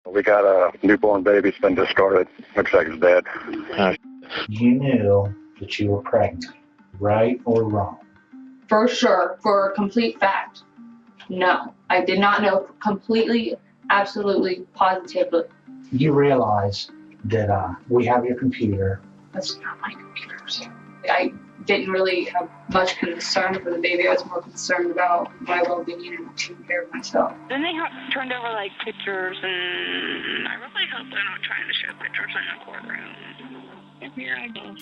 We got a newborn baby. It's been discarded. Looks like it's dead. You knew that you were pregnant, right or wrong? For sure, for a complete fact, no. I did not know completely, absolutely, positively. You realize that we have your computer. That's not my computers. I didn't really have much concern for the baby. I was more concerned about my well-being and taking care of myself. Then they turned over like pictures, and I really hope they're not trying to show pictures in the courtroom. And here I go.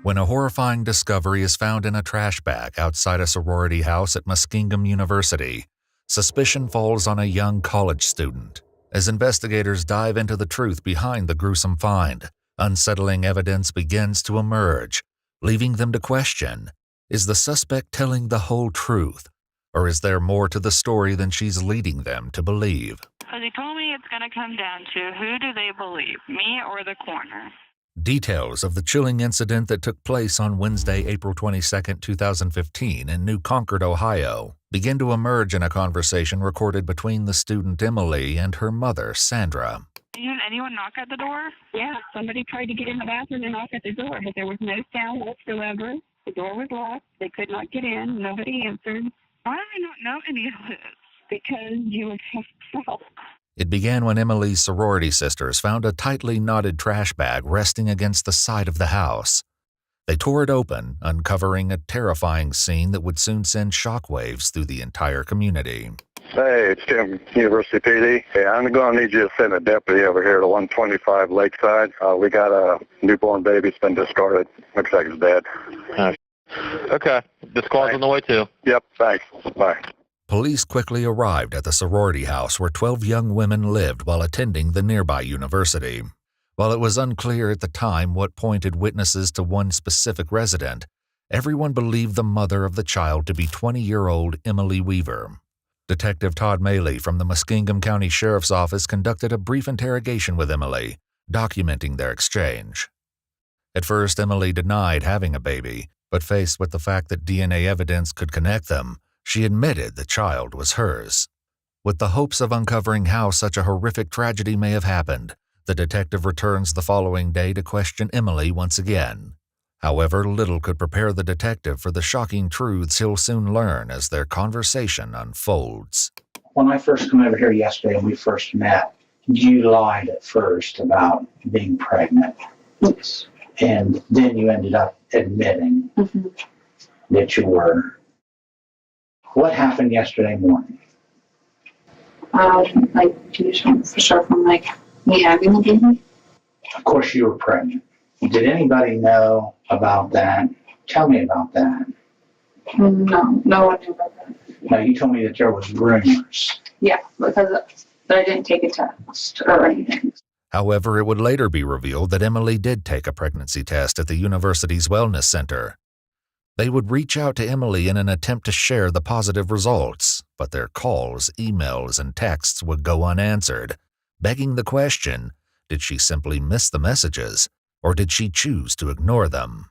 When a horrifying discovery is found in a trash bag outside a sorority house at Muskingum University, suspicion falls on a young college student. As investigators dive into the truth behind the gruesome find, unsettling evidence begins to emerge, leaving them to question, is the suspect telling the whole truth, or is there more to the story than she's leading them to believe? Because he told me it's going to come down to who do they believe, me or the coroner. Details of the chilling incident that took place on Wednesday, April 22, 2015 in New Concord, Ohio, begin to emerge in a conversation recorded between the student Emily and her mother, Sandra. Did anyone knock at the door? Yeah, somebody tried to get in the bathroom and knock at the door, but there was no sound whatsoever. The door was locked. They could not get in. Nobody answered. Why do I not know any of this? Because you would have to help. It began when Emily's sorority sisters found a tightly knotted trash bag resting against the side of the house. They tore it open, uncovering a terrifying scene that would soon send shockwaves through the entire community. Hey, it's Tim, University PD. Hey, I'm going to need you to send a deputy over here to 125 Lakeside. We got a newborn baby. It's been discarded. Looks like it's dead. Okay. This call's on the way, too. Yep, thanks. Bye. Police quickly arrived at the sorority house where 12 young women lived while attending the nearby university. While it was unclear at the time what pointed witnesses to one specific resident, everyone believed the mother of the child to be 20-year-old Emily Weaver. Detective Todd Maley from the Muskingum County Sheriff's Office conducted a brief interrogation with Emily, documenting their exchange. At first, Emily denied having a baby, but faced with the fact that DNA evidence could connect them, she admitted the child was hers. With the hopes of uncovering how such a horrific tragedy may have happened, the detective returns the following day to question Emily once again. However, little could prepare the detective for the shocking truths he'll soon learn as their conversation unfolds. When I first came over here yesterday and we first met, you lied at first about being pregnant. Yes. And then you ended up admitting that you were. What happened yesterday morning? You just want for sure from me having a baby. Of course you were pregnant. Did anybody know about that? Tell me about that. No one knew about that. Now you told me that there was rumors. Yeah, because I didn't take a test or anything. However, it would later be revealed that Emily did take a pregnancy test at the university's wellness center. They would reach out to Emily in an attempt to share the positive results, but their calls, emails, and texts would go unanswered, begging the question, did she simply miss the messages, or did she choose to ignore them?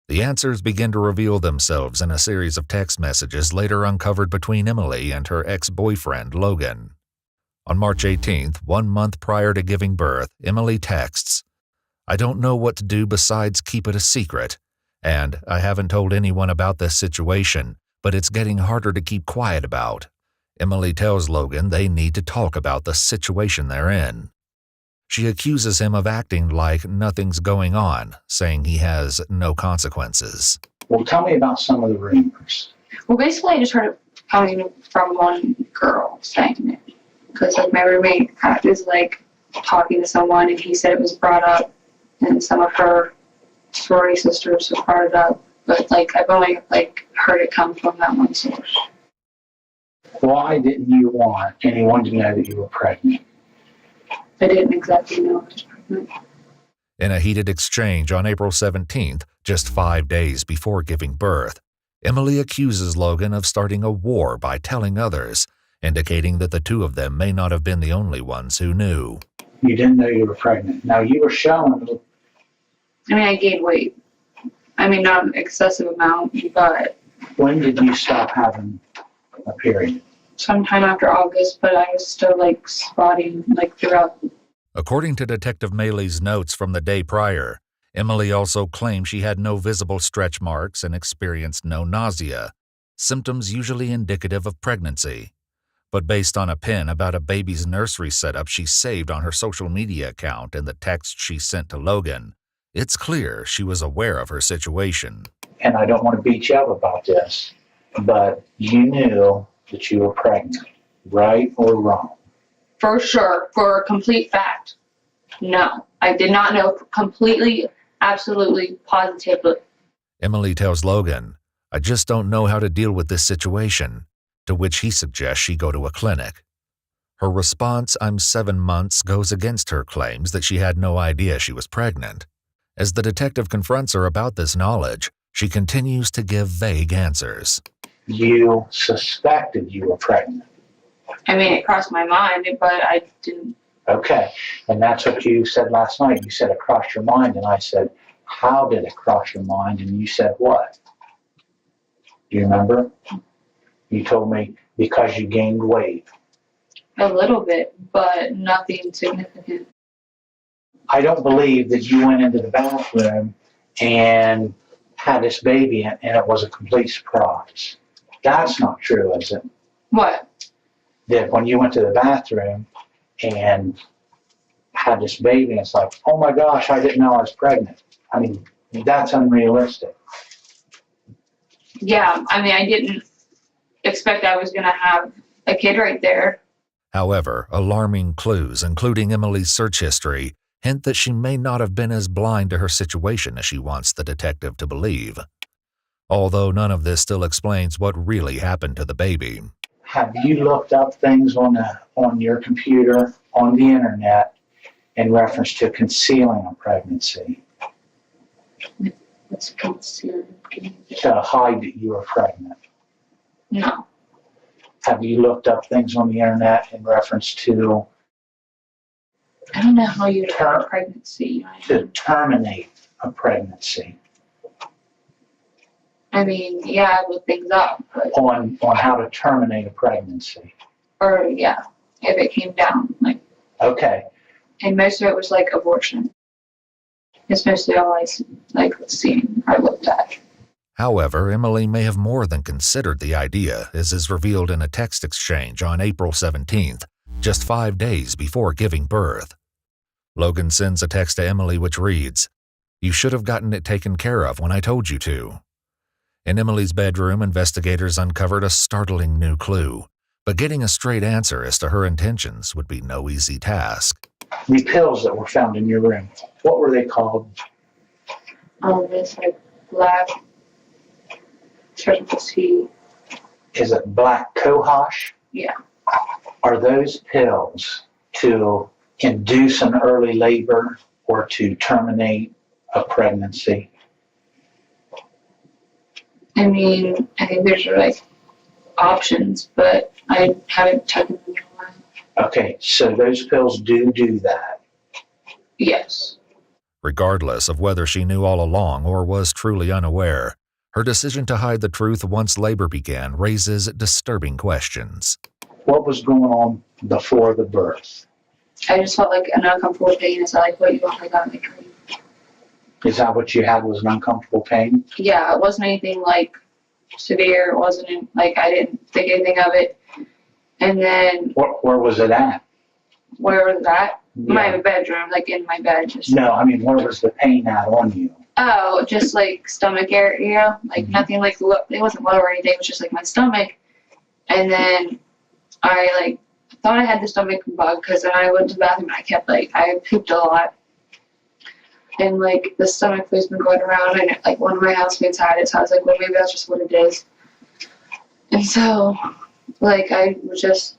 The answers begin to reveal themselves in a series of text messages later uncovered between Emily and her ex-boyfriend, Logan. On March 18th, 1 month prior to giving birth, Emily texts, "I don't know what to do besides keep it a secret. And I haven't told anyone about this situation, but it's getting harder to keep quiet about." Emily tells Logan they need to talk about the situation they're in. She accuses him of acting like nothing's going on, saying he has no consequences. Well, tell me about some of the rumors. Well, basically, I just heard it coming from one girl saying it. Because my roommate is talking to someone, and he said it was brought up, and some of her sorority sisters have brought it up, but I've only heard it come from that one source. Why didn't you want anyone to know that you were pregnant? I didn't exactly know I was pregnant. In a heated exchange on April 17th, just 5 days before giving birth, Emily accuses Logan of starting a war by telling others, indicating that the two of them may not have been the only ones who knew. You didn't know you were pregnant. Now you were showing. I gained weight. Not an excessive amount, but... When did you stop having a period? sometime after August, but I was still like spotting like throughout. According to Detective Maley's notes from the day prior, Emily also claimed she had no visible stretch marks and experienced no nausea, symptoms usually indicative of pregnancy. But based on a pin about a baby's nursery setup she saved on her social media account and the text she sent to Logan, it's clear she was aware of her situation. And I don't want to beat you up about this, but you knew that you were pregnant, right or wrong? For sure, for a complete fact, no. I did not know completely, absolutely, positively. Emily tells Logan, "I just don't know how to deal with this situation," to which he suggests she go to a clinic. Her response, "I'm 7 months," goes against her claims that she had no idea she was pregnant. As the detective confronts her about this knowledge, she continues to give vague answers. You suspected you were pregnant. I mean, it crossed my mind, but I didn't. Okay, and that's what you said last night. You said it crossed your mind, and I said, how did it cross your mind? And you said what? Do you remember? You told me because you gained weight. A little bit, but nothing significant. I don't believe that you went into the bathroom and had this baby and it was a complete surprise. That's not true, is it? What? That when you went to the bathroom and had this baby, and it's like, oh my gosh, I didn't know I was pregnant. I mean, that's unrealistic. Yeah, I mean, I didn't expect I was going to have a kid right there. However, alarming clues, including Emily's search history, hint that she may not have been as blind to her situation as she wants the detective to believe. Although none of this still explains what really happened to the baby. Have you looked up things on your computer, on the internet, in reference to concealing a pregnancy? What's concealed? To hide that you were pregnant? No. Have you looked up things on the internet in reference to I don't know how you define pregnancy. to terminate a pregnancy? I mean, yeah, I look things up, but, On how to terminate a pregnancy? or yeah, if it came down, like, Okay, and most of it was like abortion. It's mostly all I looked at. However, Emily may have more than considered the idea, as is revealed in a text exchange on April 17th, just 5 days before giving birth. Logan sends a text to Emily which reads, "You should have gotten it taken care of when I told you to." In Emily's bedroom, investigators uncovered a startling new clue, but getting a straight answer as to her intentions would be no easy task. the pills that were found in your room, what were they called? This like black, starting to see. Is it black cohosh? Yeah. Are those pills to induce an early labor or to terminate a pregnancy? I mean, I think there's like options, but I haven't taken them in a while. Okay, so those pills do that. Yes. Regardless of whether she knew all along or was truly unaware, her decision to hide the truth once labor began raises disturbing questions. What was going on before the birth? I just felt like an uncomfortable pain. It's like what you want, I got in the dream. Is that what you had, was an uncomfortable pain? Yeah, it wasn't anything like severe. It wasn't like I didn't think anything of it. And then Where was it at? where was that? Yeah. My bedroom, like in my bed. Just No, I mean, where was the pain at on you? oh, just like stomach area, like nothing like it wasn't low or anything. It was just like my stomach. And then I like thought I had the stomach bug because then I went to the bathroom and I kept I pooped a lot. And like the stomach flu's been going around and like one of my housemates had it, so I was like, well, maybe that's just what it is. And so like I was just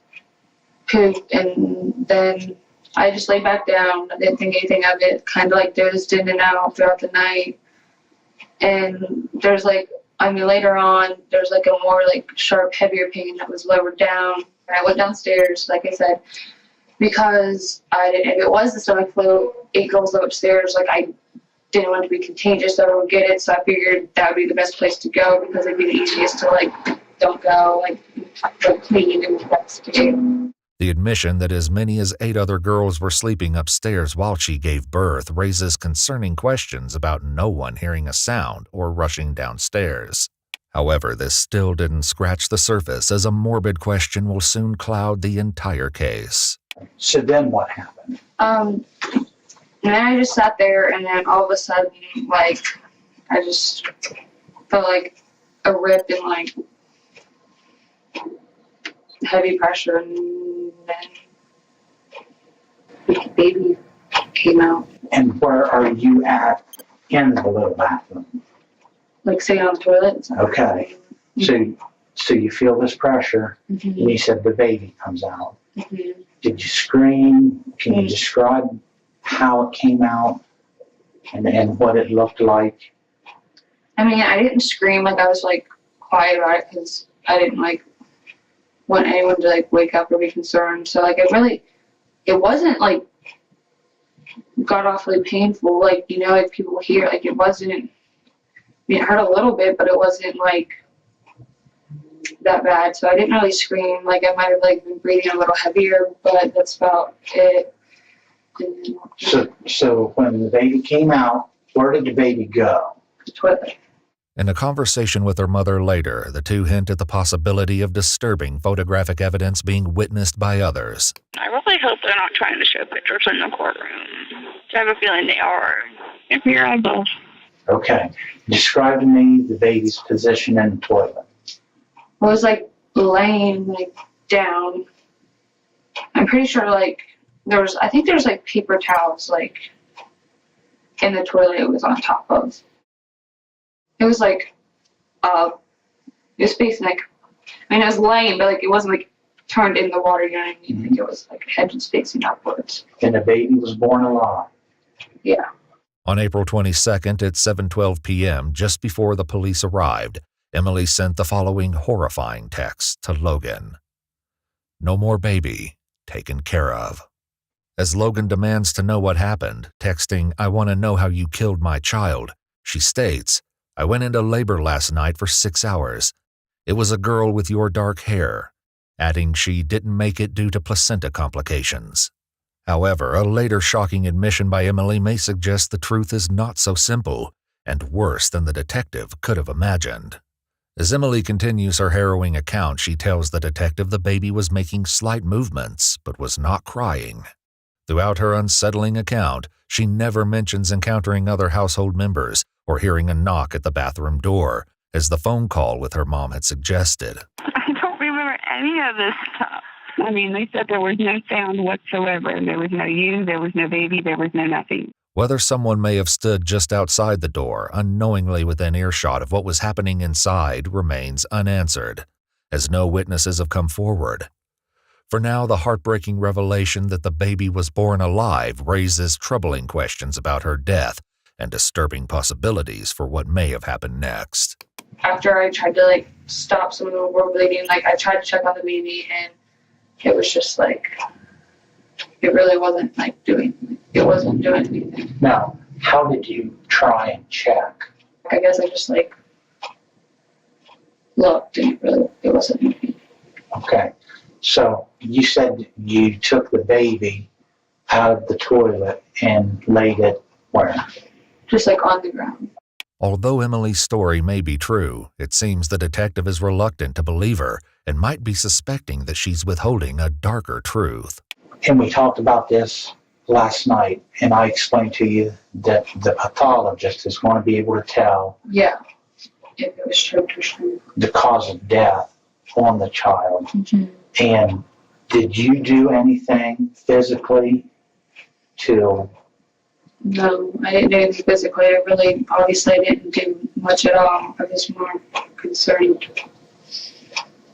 pooped and then I just laid back down. I didn't think anything of it, kind of like dozed in and out throughout the night. And there's later on, there's like a more like sharp, heavier pain that was lower down. And I went downstairs, like I said, because if it was the stomach flu, 8 girls live upstairs. Like I didn't want it to be contagious, so I would get it. So I figured that would be the best place to go because it'd be the easiest to like don't go, like plead and investigate. The admission that as many as 8 other girls were sleeping upstairs while she gave birth raises concerning questions about no one hearing a sound or rushing downstairs. However, this still didn't scratch the surface, as a morbid question will soon cloud the entire case. So then what happened? And then I just sat there, and then all of a sudden, like, I just felt like a rip and like heavy pressure, and then the baby came out. And where are you at in the little bathroom? Like sitting on the toilet. Okay. So you feel this pressure, Mm-hmm. and you said the baby comes out. Mm-hmm. Did you scream? Can you describe how it came out and what it looked like? I mean, I didn't scream, like I was like quiet about it because I didn't like want anyone to like wake up or be concerned. So like it wasn't like god awfully painful, like, you know, like people hear, like it wasn't, I mean, it hurt a little bit, but it wasn't like that bad. So I didn't really scream. Like I might have like been breathing a little heavier, but that's about it. And then So when the baby came out, where did the baby go? the toilet. In a conversation with her mother later, the two hint at the possibility of disturbing photographic evidence being witnessed by others. I really hope they're not trying to show pictures in the courtroom. I have a feeling they are. If you're eyeballs. Okay. Describe to me the baby's position in the toilet. I was like laying like down. I'm pretty sure like I think there was like paper towels like in the toilet it was on top of. It was like it was facing like, I mean, I was laying, but like it wasn't like turned in the water, you know what I mean? Like it was like head was facing upwards. And the baby was born alive. Yeah. On April 22nd at 7:12 p.m., just before the police arrived, Emily sent the following horrifying text to Logan. "No more baby. Taken care of." As Logan demands to know what happened, texting, "I want to know how you killed my child," she states, "I went into labor last night for 6 hours. It was a girl with your dark hair," adding she didn't make it due to placenta complications. However, a later shocking admission by Emily may suggest the truth is not so simple and worse than the detective could have imagined. As Emily continues her harrowing account, she tells the detective the baby was making slight movements but was not crying. Throughout her unsettling account, she never mentions encountering other household members or hearing a knock at the bathroom door, as the phone call with her mom had suggested. I don't remember any of this stuff. I mean, they said there was no sound whatsoever. There was no you, there was no baby, there was no nothing. Whether someone may have stood just outside the door, unknowingly within earshot of what was happening inside, remains unanswered, as no witnesses have come forward. For now, the heartbreaking revelation that the baby was born alive raises troubling questions about her death and disturbing possibilities for what may have happened next. After I tried to like stop some of the war bleeding, like I tried to check on the baby and it was just like, it really wasn't like it wasn't doing anything. Now, how did you try and check? I guess I just like looked and it wasn't anything. Okay. So you said you took the baby out of the toilet and laid it where? Just like on the ground. Although Emily's story may be true, it seems the detective is reluctant to believe her and might be suspecting that she's withholding a darker truth. And we talked about this last night, and I explained to you that the pathologist is going to be able to tell Yeah. If it was choked or something. the cause of death on the child. Mm-hmm. And did you do anything physically to... No, I didn't do anything physically. Obviously I didn't do much at all. I was more concerned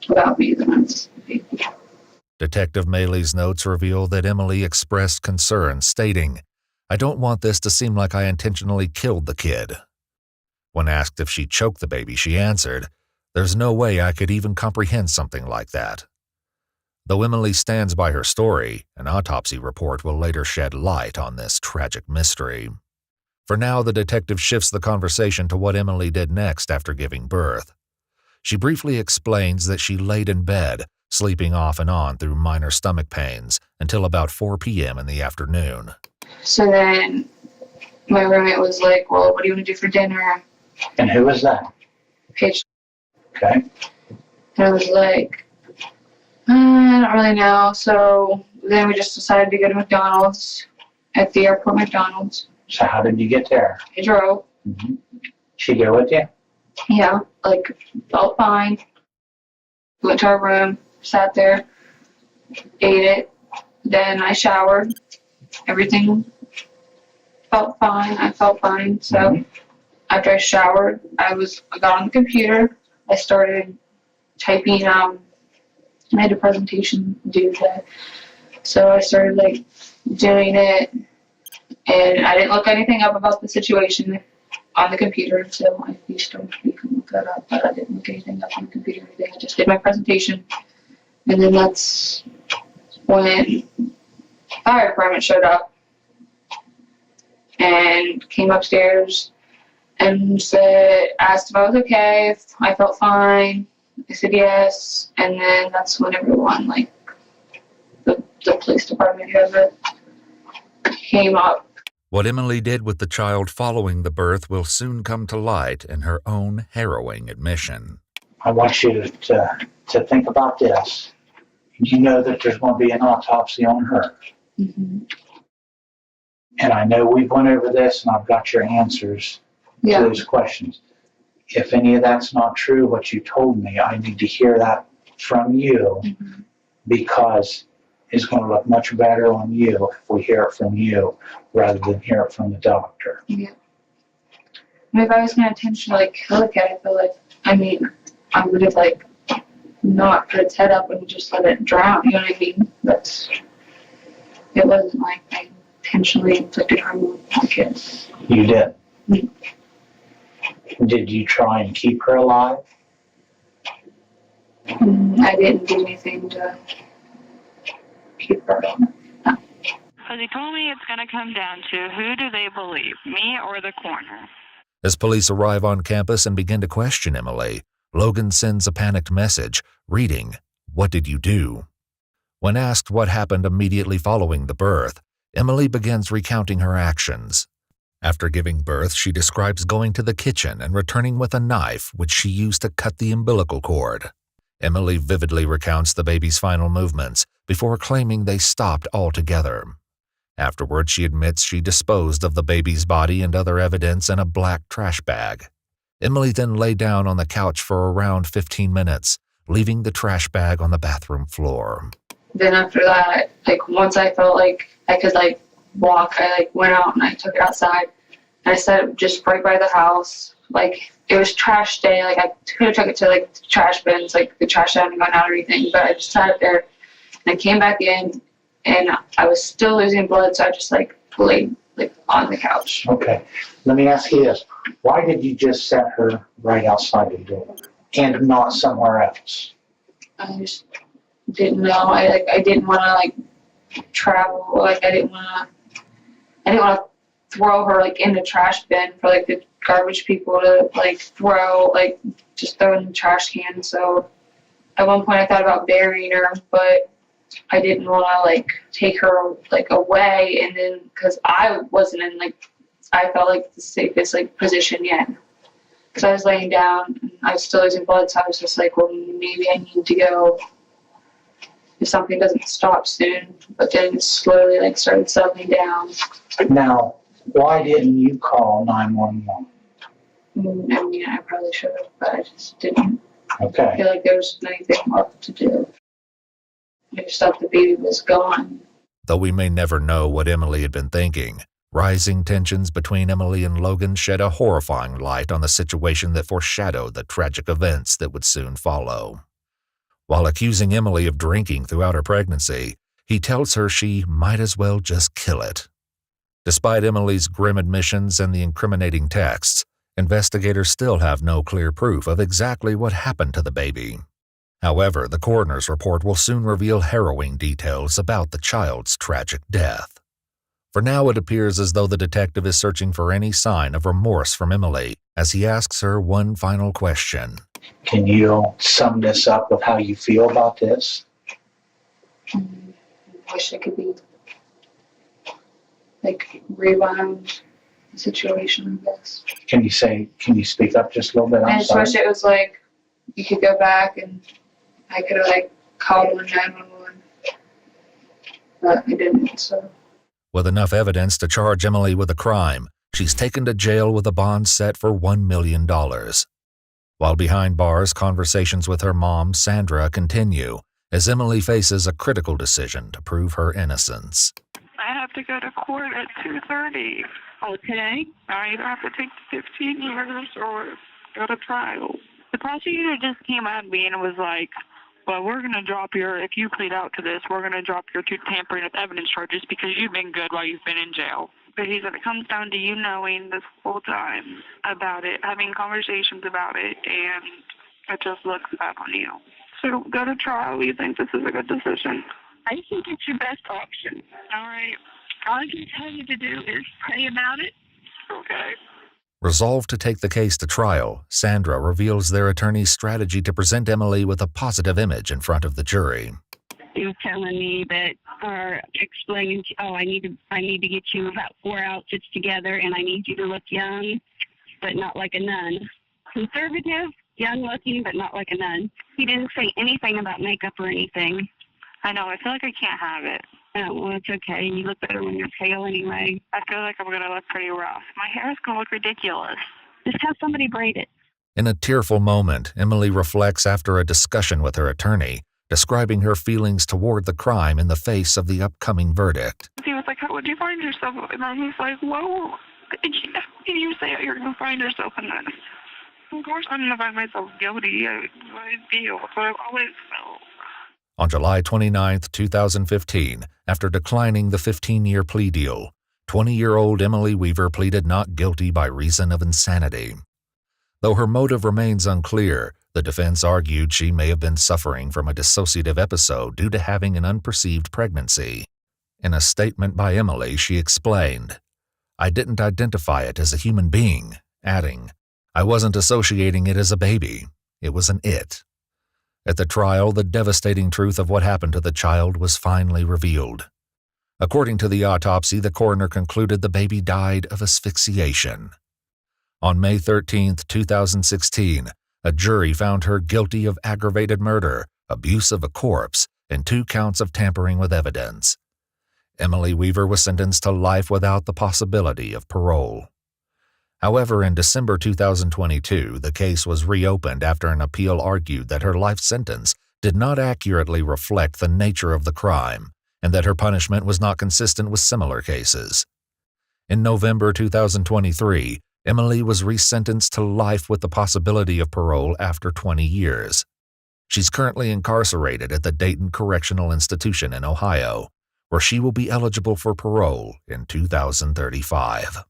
about me than I was baby. Detective Maley's notes reveal that Emily expressed concern, stating, "I don't want this to seem like I intentionally killed the kid." When asked if she choked the baby, she answered, "There's no way I could even comprehend something like that." Though Emily stands by her story, an autopsy report will later shed light on this tragic mystery. For now, the detective shifts the conversation to what Emily did next after giving birth. She briefly explains that she laid in bed, sleeping off and on through minor stomach pains until about 4 p.m. in the afternoon. So then my roommate was like, well, what do you want to do for dinner? And who was that? Paige. Okay. And I was like, I don't really know. So then we just decided to go to McDonald's, at the airport McDonald's. So how did you get there? I drove. Mm-hmm. She go with you? Yeah, like, felt fine. Went to our room, sat there, ate it. Then I showered. Everything felt fine. I felt fine. So after I showered, I got on the computer. I started typing. I had a presentation due today, so I started like doing it, and I didn't look anything up about the situation on the computer. So if you still you can look that up, but I didn't look anything up on the computer or anything. I just did my presentation, and then that's when fire department showed up and came upstairs and asked if I was okay, if I felt fine. I said yes, and then that's when everyone, like the police department, whoever, came up. What Emily did with the child following the birth will soon come to light in her own harrowing admission. I want you to think about this. You know that there's going to be an autopsy on her. Mm-hmm. And I know we've went over this and I've got your answers to those questions. If any of that's not true, what you told me, I need to hear that from you because it's going to look much better on you if we hear it from you rather than hear it from the doctor. Yeah. And if I was going to intentionally look at it, I would have not put its head up and just let it drown. You know what I mean? It wasn't like I intentionally inflicted harm on my kids. You did. Mm. Did you try and keep her alive? I didn't do anything to keep her alive. No. So they told me it's going to come down to who do they believe, me or the coroner? As police arrive on campus and begin to question Emily, Logan sends a panicked message, reading, "What did you do?" When asked what happened immediately following the birth, Emily begins recounting her actions. After giving birth, she describes going to the kitchen and returning with a knife, which she used to cut the umbilical cord. Emily vividly recounts the baby's final movements before claiming they stopped altogether. Afterward, she admits she disposed of the baby's body and other evidence in a black trash bag. Emily then lay down on the couch for around 15 minutes, leaving the trash bag on the bathroom floor. Then after that, once I felt like I could walk, I went out and I took it outside and I set it just right by the house. It was trash day. I could have took it to the trash bins, the trash hadn't gone out or anything, but I just sat it there and I came back in and I was still losing blood, so I just laid on the couch. Okay. Let me ask you this. Why did you just set her right outside the door and not somewhere else? I just didn't know. I didn't want to travel. I didn't want to throw her in the trash bin for the garbage people to throw, just throw in the trash can. So at one point I thought about burying her, but I didn't want to take her away, and then because I wasn't in I felt the safest position yet, because I was laying down and I was still losing blood, so I was just well, maybe I need to go if something doesn't stop soon. But then it slowly started settling down. Now, why didn't you call 911? I probably should have, but I just didn't Okay. feel like there was anything left to do. I just thought the baby was gone. Though we may never know what Emily had been thinking, rising tensions between Emily and Logan shed a horrifying light on the situation that foreshadowed the tragic events that would soon follow. While accusing Emily of drinking throughout her pregnancy, he tells her she might as well just kill it. Despite Emily's grim admissions and the incriminating texts, investigators still have no clear proof of exactly what happened to the baby. However, the coroner's report will soon reveal harrowing details about the child's tragic death. For now, it appears as though the detective is searching for any sign of remorse from Emily as he asks her one final question. Can you sum this up with how you feel about this? Wish it could be like rewound the situation, I guess. Can you speak up just a little bit? I I'm just sorry. wish it was like you could go back and I could have like called 911, but I didn't. So With enough evidence to charge Emily with a crime, she's taken to jail with a bond set for $1 million. While behind bars, conversations with her mom, Sandra, continue as Emily faces a critical decision to prove her innocence. I have to go to court at 2:30. Oh, today? I either have to take 15 years or go to trial. The prosecutor just came at me and was like, well, we're going to drop if you plead out to this, we're going to drop your two tampering with evidence charges because you've been good while you've been in jail. But he said it comes down to you knowing this whole time about it, having conversations about it, and it just looks bad on you. So go to trial. You think this is a good decision? I think it's your best option. All right. All I can tell you to do is pray about it. Okay. Resolved to take the case to trial, Sandra reveals their attorney's strategy to present Emily with a positive image in front of the jury. He was telling me that, or explaining, I need to get you about 4 outfits together, and I need you to look young, but not like a nun. Conservative, young-looking, but not like a nun. He didn't say anything about makeup or anything. I know. I feel like I can't have it. Oh, well, it's okay. You look better when you're pale anyway. I feel like I'm going to look pretty rough. My hair is going to look ridiculous. Just have somebody braid it. In a tearful moment, Emily reflects after a discussion with her attorney, describing her feelings toward the crime in the face of the upcoming verdict. He was like, how would you find yourself? And then he's like, whoa, can you say you're going to find yourself in this? Of course I'm going to find myself guilty. I feel. That's what I've always felt. On July 29, 2015, after declining the 15-year plea deal, 20-year-old Emily Weaver pleaded not guilty by reason of insanity. Though her motive remains unclear, the defense argued she may have been suffering from a dissociative episode due to having an unperceived pregnancy. In a statement by Emily, she explained, "I didn't identify it as a human being," adding, "I wasn't associating it as a baby. It was an it." At the trial, the devastating truth of what happened to the child was finally revealed. According to the autopsy, the coroner concluded the baby died of asphyxiation. On May 13, 2016, a jury found her guilty of aggravated murder, abuse of a corpse, and 2 counts of tampering with evidence. Emily Weaver was sentenced to life without the possibility of parole. However, in December 2022, the case was reopened after an appeal argued that her life sentence did not accurately reflect the nature of the crime and that her punishment was not consistent with similar cases. In November 2023, Emily was resentenced to life with the possibility of parole after 20 years. She's currently incarcerated at the Dayton Correctional Institution in Ohio, where she will be eligible for parole in 2035.